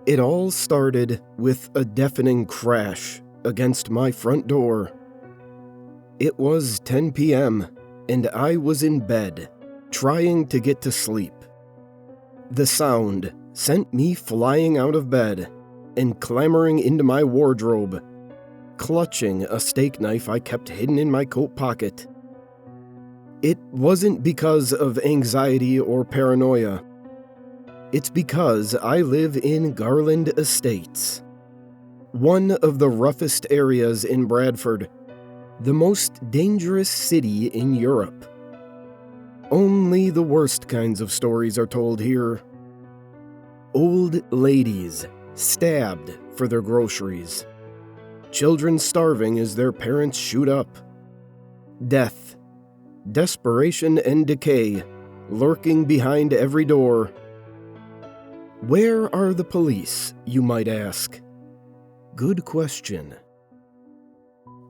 It all started with a deafening crash against my front door. It was 10 p.m., and I was in bed, trying to get to sleep. The sound sent me flying out of bed and clambering into my wardrobe, clutching a steak knife I kept hidden in my coat pocket. It wasn't because of anxiety or paranoia. It's because I live in Garland Estates, one of the roughest areas in Bradford, the most dangerous city in Europe. Only the worst kinds of stories are told here. Old ladies stabbed for their groceries. Children starving as their parents shoot up. Death, desperation, and decay lurking behind every door. Where are the police, you might ask? Good question.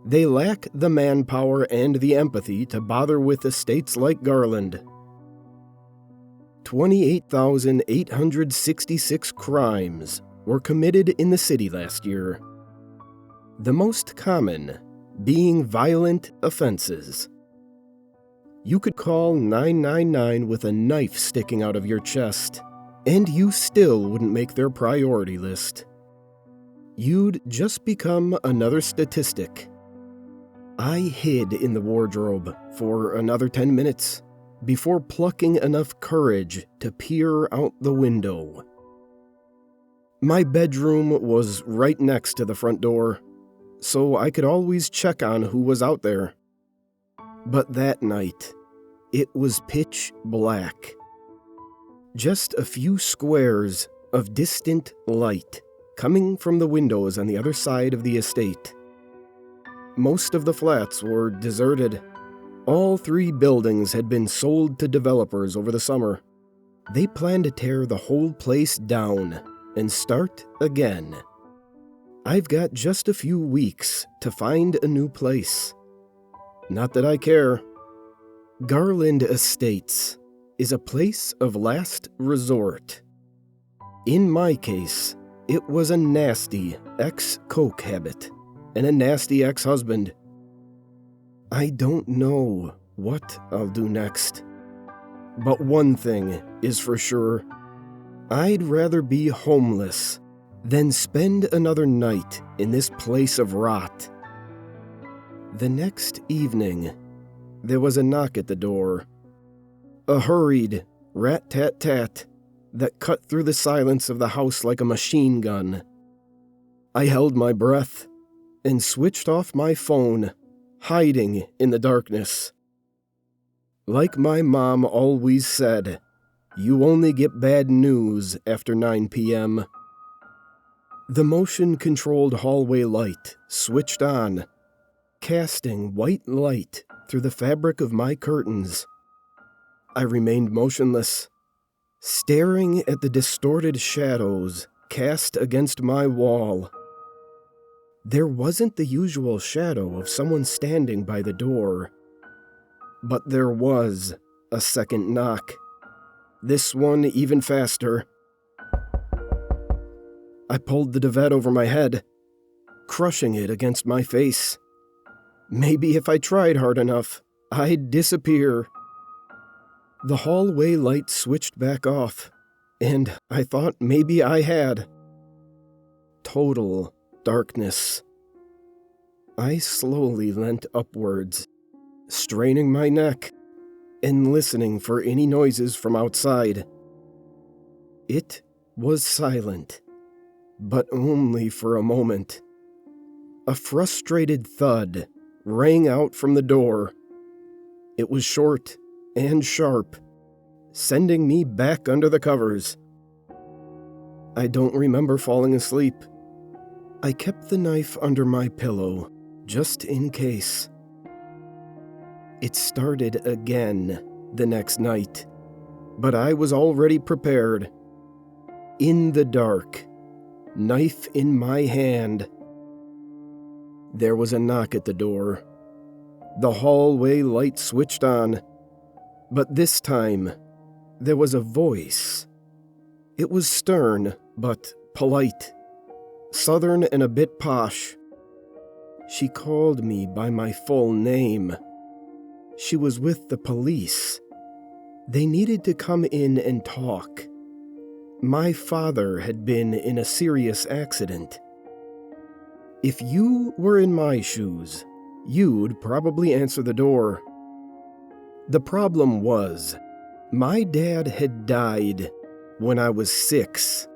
They lack the manpower and the empathy to bother with estates like Garland. 28,866 crimes were committed in the city last year. The most common being violent offenses. You could call 999 with a knife sticking out of your chest, and you still wouldn't make their priority list. You'd just become another statistic. I hid in the wardrobe for another 10 minutes before plucking enough courage to peer out the window. My bedroom was right next to the front door, so I could always check on who was out there. But that night, it was pitch black. Just a few squares of distant light coming from the windows on the other side of the estate. Most of the flats were deserted. All 3 buildings had been sold to developers over the summer. They planned to tear the whole place down and start again. I've got just a few weeks to find a new place. Not that I care. Garland Estates is a place of last resort. In my case, it was a nasty ex-coke habit and a nasty ex-husband. I don't know what I'll do next. But one thing is for sure. I'd rather be homeless than spend another night in this place of rot. The next evening, there was a knock at the door. A hurried rat-tat-tat that cut through the silence of the house like a machine gun. I held my breath and switched off my phone, hiding in the darkness. Like my mom always said, you only get bad news after 9 p.m. The motion-controlled hallway light switched on, casting white light through the fabric of my curtains. I remained motionless, staring at the distorted shadows cast against my wall. There wasn't the usual shadow of someone standing by the door, but there was a second knock. This one even faster. I pulled the duvet over my head, crushing it against my face. Maybe if I tried hard enough, I'd disappear. The hallway light switched back off, and I thought maybe I had. Total darkness. I slowly leant upwards, straining my neck and listening for any noises from outside. It was silent, but only for a moment. A frustrated thud rang out from the door. It was short and sharp, sending me back under the covers. I don't remember falling asleep. I kept the knife under my pillow, just in case. It started again the next night, but I was already prepared. In the dark, knife in my hand. There was a knock at the door. The hallway light switched on, but this time, there was a voice. It was stern, but polite, southern and a bit posh. She called me by my full name. She was with the police. They needed to come in and talk. My father had been in a serious accident. If you were in my shoes, you'd probably answer the door. The problem was, my dad had died when I was 6.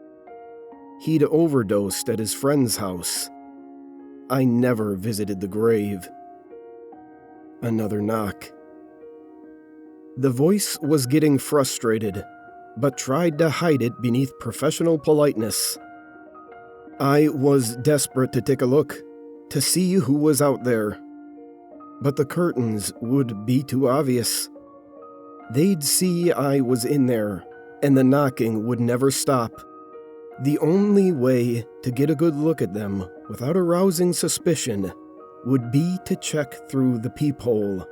He'd overdosed at his friend's house. I never visited the grave. Another knock. The voice was getting frustrated, but tried to hide it beneath professional politeness. I was desperate to take a look, to see who was out there. But the curtains would be too obvious. They'd see I was in there, and the knocking would never stop. The only way to get a good look at them without arousing suspicion would be to check through the peephole.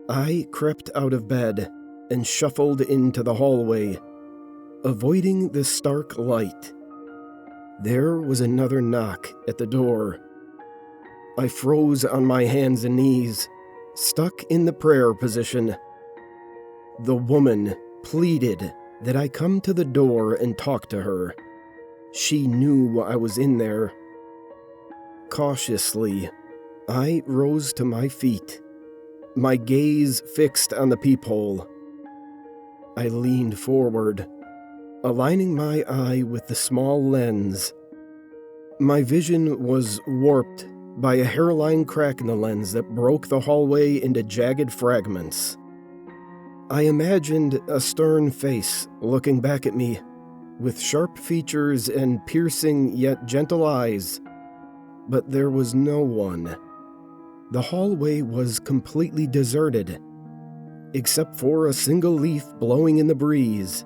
I crept out of bed and shuffled into the hallway, avoiding the stark light. There was another knock at the door. I froze on my hands and knees, stuck in the prayer position. The woman pleaded that I come to the door and talk to her. She knew I was in there. Cautiously, I rose to my feet, my gaze fixed on the peephole. I leaned forward, aligning my eye with the small lens. My vision was warped by a hairline crack in the lens that broke the hallway into jagged fragments. I imagined a stern face looking back at me, with sharp features and piercing yet gentle eyes. But there was no one. The hallway was completely deserted, except for a single leaf blowing in the breeze.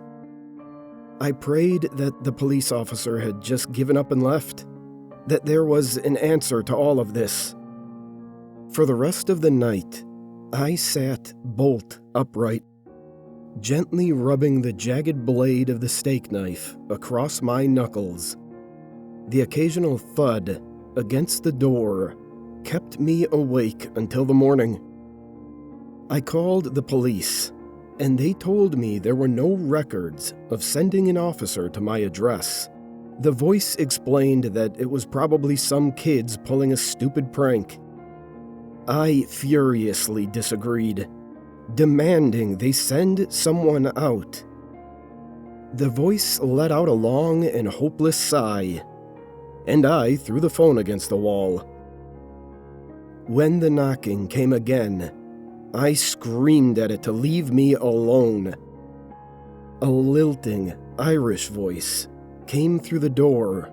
I prayed that the police officer had just given up and left, that there was an answer to all of this. For the rest of the night, I sat bolt upright, gently rubbing the jagged blade of the steak knife across my knuckles. The occasional thud against the door kept me awake until the morning. I called the police, and they told me there were no records of sending an officer to my address. The voice explained that it was probably some kids pulling a stupid prank. I furiously disagreed, demanding they send someone out. The voice let out a long and hopeless sigh, and I threw the phone against the wall. When the knocking came again, I screamed at it to leave me alone. A lilting Irish voice came through the door.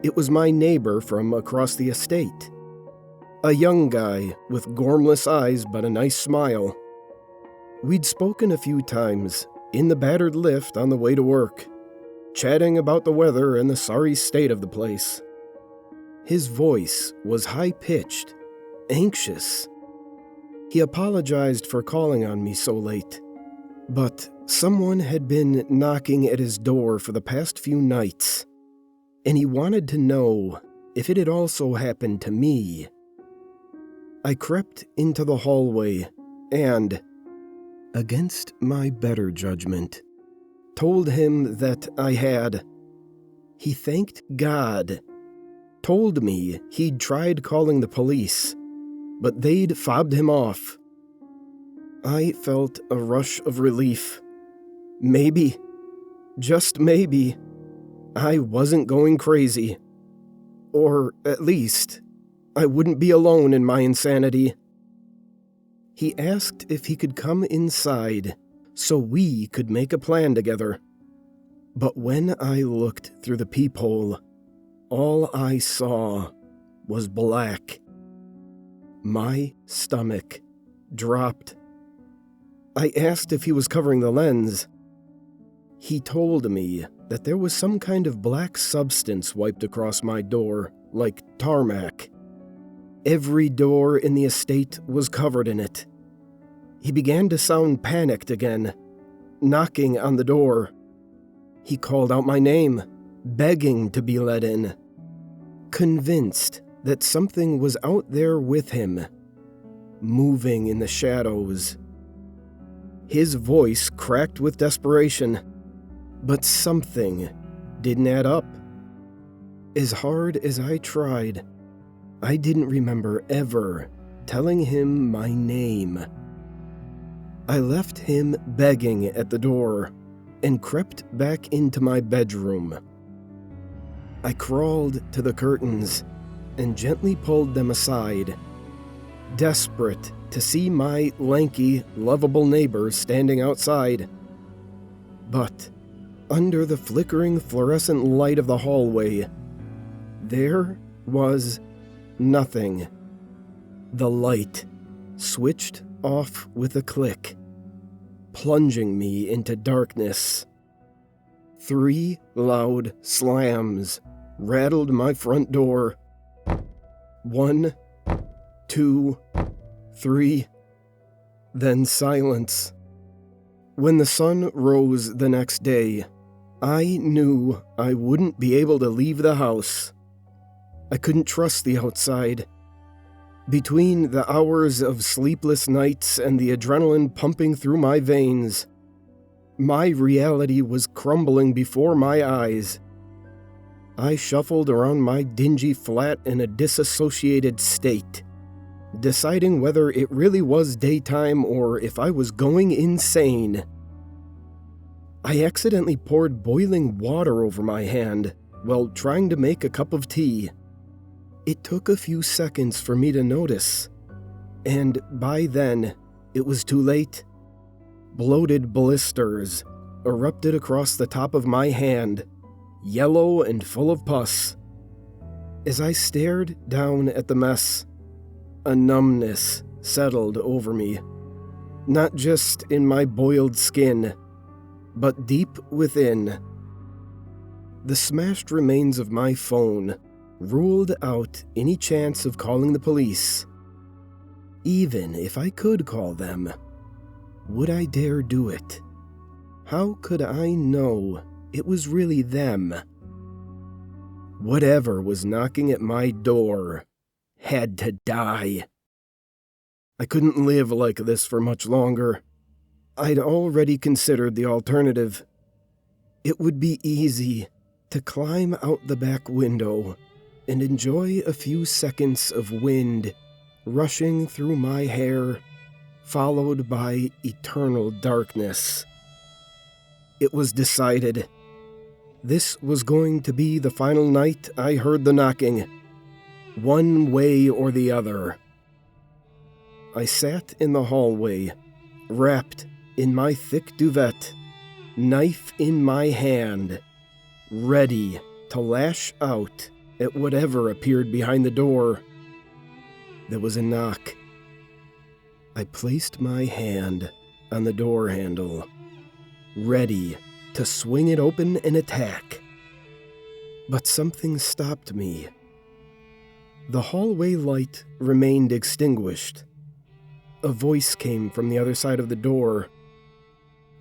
It was my neighbor from across the estate. A young guy with gormless eyes but a nice smile. We'd spoken a few times in the battered lift on the way to work, chatting about the weather and the sorry state of the place. His voice was high-pitched, anxious. He apologized for calling on me so late, but someone had been knocking at his door for the past few nights, and he wanted to know if it had also happened to me. I crept into the hallway and, against my better judgment, told him that I had. He thanked God, told me he'd tried calling the police, but they'd fobbed him off. I felt a rush of relief. Maybe, just maybe, I wasn't going crazy. Or at least, I wouldn't be alone in my insanity. He asked if he could come inside so we could make a plan together. But when I looked through the peephole, all I saw was black. My stomach dropped. I asked if he was covering the lens. He told me that there was some kind of black substance wiped across my door, like tarmac. Every door in the estate was covered in it. He began to sound panicked again, knocking on the door. He called out my name, begging to be let in, convinced that something was out there with him, moving in the shadows. His voice cracked with desperation, but something didn't add up. As hard as I tried, I didn't remember ever telling him my name. I left him begging at the door and crept back into my bedroom. I crawled to the curtains and gently pulled them aside, desperate to see my lanky, lovable neighbor standing outside. But under the flickering fluorescent light of the hallway, there was nothing. The light switched off with a click, plunging me into darkness. 3 loud slams rattled my front door. 1, 2, 3, then silence. When the sun rose the next day, I knew I wouldn't be able to leave the house. I couldn't trust the outside. Between the hours of sleepless nights and the adrenaline pumping through my veins, my reality was crumbling before my eyes. I shuffled around my dingy flat in a disassociated state, deciding whether it really was daytime or if I was going insane. I accidentally poured boiling water over my hand while trying to make a cup of tea. It took a few seconds for me to notice, and by then, it was too late. Bloated blisters erupted across the top of my hand, yellow and full of pus. As I stared down at the mess, a numbness settled over me, not just in my boiled skin, but deep within. The smashed remains of my phone ruled out any chance of calling the police. Even if I could call them, would I dare do it? How could I know it was really them? Whatever was knocking at my door had to die. I couldn't live like this for much longer. I'd already considered the alternative. It would be easy to climb out the back window and enjoy a few seconds of wind rushing through my hair, followed by eternal darkness. It was decided. This was going to be the final night I heard the knocking, one way or the other. I sat in the hallway, wrapped in my thick duvet, knife in my hand, ready to lash out at whatever appeared behind the door. There was a knock. I placed my hand on the door handle, ready to swing it open and attack. But something stopped me. The hallway light remained extinguished. A voice came from the other side of the door.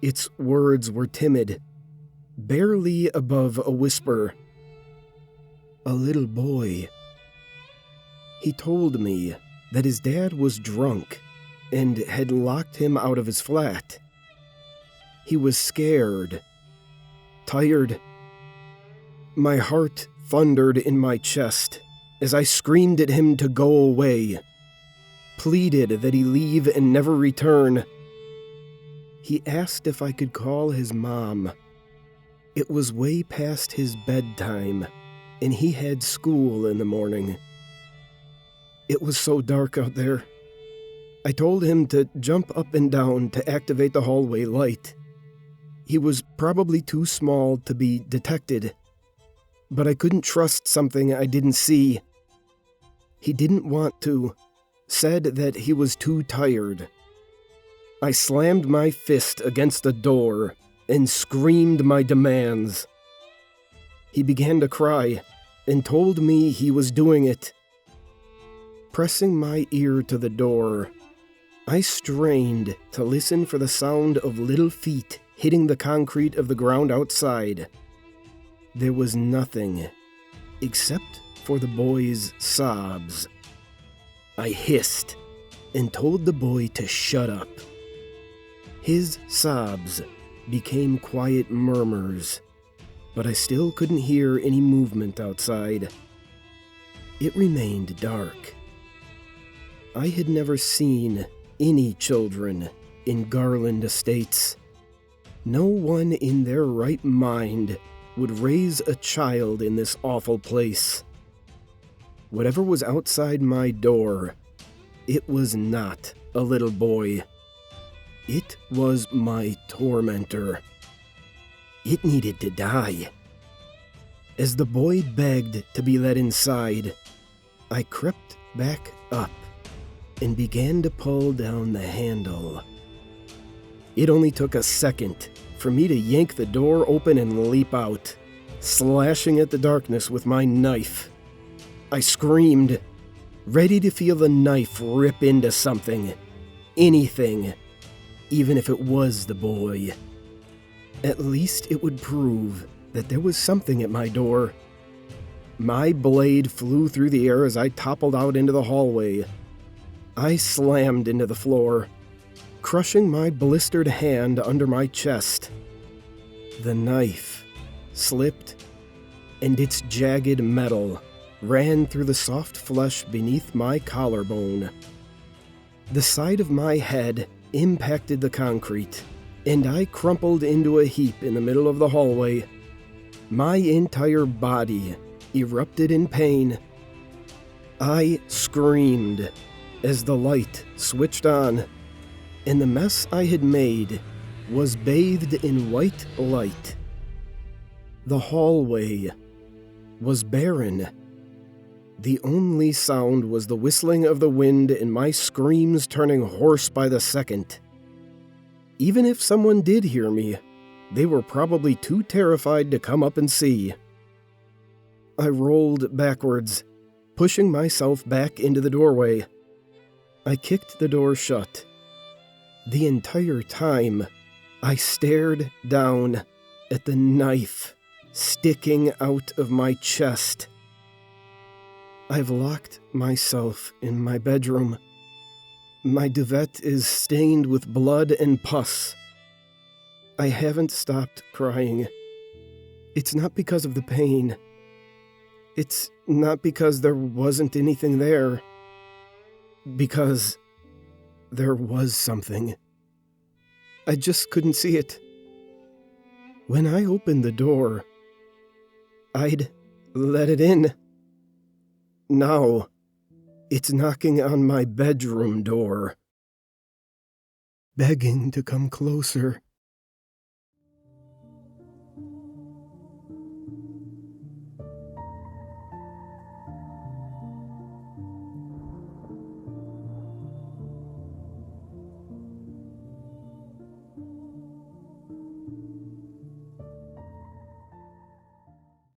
Its words were timid, barely above a whisper. A little boy. He told me that his dad was drunk and had locked him out of his flat. He was scared, tired. My heart thundered in my chest as I screamed at him to go away, pleaded that he leave and never return. He asked if I could call his mom. It was way past his bedtime, and he had school in the morning. It was so dark out there. I told him to jump up and down to activate the hallway light. He was probably too small to be detected, but I couldn't trust something I didn't see. He didn't want to, said that he was too tired. I slammed my fist against the door and screamed my demands. He began to cry and told me he was doing it. Pressing my ear to the door, I strained to listen for the sound of little feet hitting the concrete of the ground outside. There was nothing, except for the boy's sobs. I hissed and told the boy to shut up. His sobs became quiet murmurs, but I still couldn't hear any movement outside. It remained dark. I had never seen any children in Garland Estates. No one in their right mind would raise a child in this awful place. Whatever was outside my door, it was not a little boy. It was my tormentor. It needed to die. As the boy begged to be let inside, I crept back up and began to pull down the handle. It only took a second for me to yank the door open and leap out, slashing at the darkness with my knife. I screamed, ready to feel the knife rip into something, anything, even if it was the boy. At least it would prove that there was something at my door. My blade flew through the air as I toppled out into the hallway. I slammed into the floor, crushing my blistered hand under my chest. The knife slipped, and its jagged metal ran through the soft flesh beneath my collarbone. The side of my head impacted the concrete, and I crumpled into a heap in the middle of the hallway. My entire body erupted in pain. I screamed as the light switched on, and the mess I had made was bathed in white light. The hallway was barren. The only sound was the whistling of the wind and my screams turning hoarse by the second. Even if someone did hear me, they were probably too terrified to come up and see. I rolled backwards, pushing myself back into the doorway. I kicked the door shut. The entire time, I stared down at the knife sticking out of my chest. I've locked myself in my bedroom. My duvet is stained with blood and pus. I haven't stopped crying. It's not because of the pain. It's not because there wasn't anything there. Because there was something. I just couldn't see it. When I opened the door, I'd let it in. Now, it's knocking on my bedroom door, begging to come closer.